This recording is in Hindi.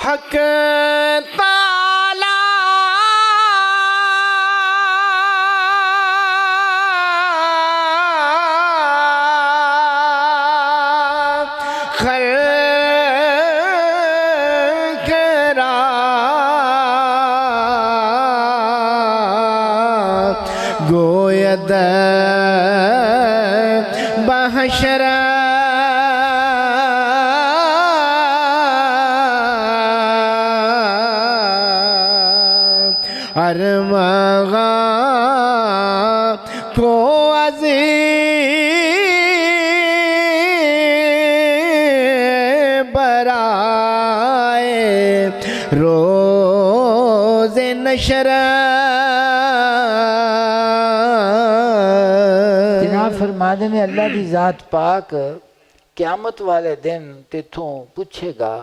हक ताला खल्क रा गोयद बहशरा अरमगा को अज़ी बराए रोज़े नशरा। जनाब फरमाते ने अल्लाह की ज़ात पाक क़यामत वाले दिन तेथों पूछेगा